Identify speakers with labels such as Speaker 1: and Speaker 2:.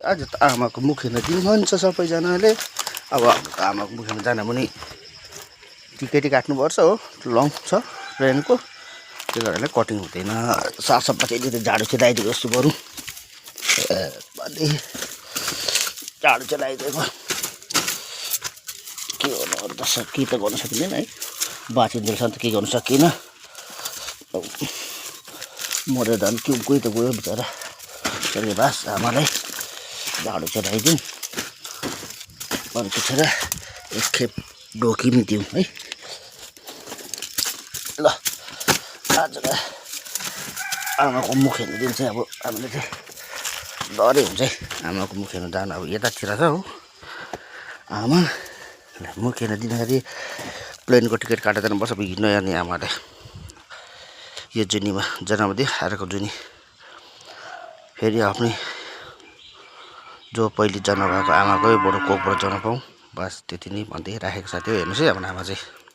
Speaker 1: आज त आमाको मुख हेर्न दिनु भन्छ सबैजनाले। अब हाम्रो आमाको मुख हेर्न जान पनि टिकटै काट्नुपर्छ हो, लङ छ ट्रेनको, त्यो कारणले कटिङ हुँदैन। साफसफा चाहिँ झाडु चाहिँ लगाइदिएको जस्तो गरौँ, झाडु चाहिँ लगाइदिएको के गर्नु अरू त के त गर्न सकिँदैन है, बाँचिन्जेलसम्म त के गर्नु सकिनँ। मरेर झन् कोही त गयो बिचरा, त्यसले बास आमालाई झाडु चाहिँ लगाइदिउँ, अनि त्यसरी एकखेप ढोकी पनि दिउँ है। ल आजलाई आमाको मुख हेर्ने दिन चाहिँ अब हामीले चाहिँ डरै हुन्छ है, आमाको मुख हेर्न जानु। अब यतातिर छ हो आमा मुख हेर्न दिँदाखेरि प्लेनको टिकट काटेर जानुपर्छ। अब हिँड्न हेर्ने आमाले यो जुनीमा जन्मदिन आएको जुनी, फेरि आफ्नै जो पहिले जन्म भएको आमाकै बडो कोखबाट जन्म पाऊँ, बस त्यति नै भन्दै राखेको साथी हो। हेर्नुहोस् है आफ्नो आमा चाहिँ।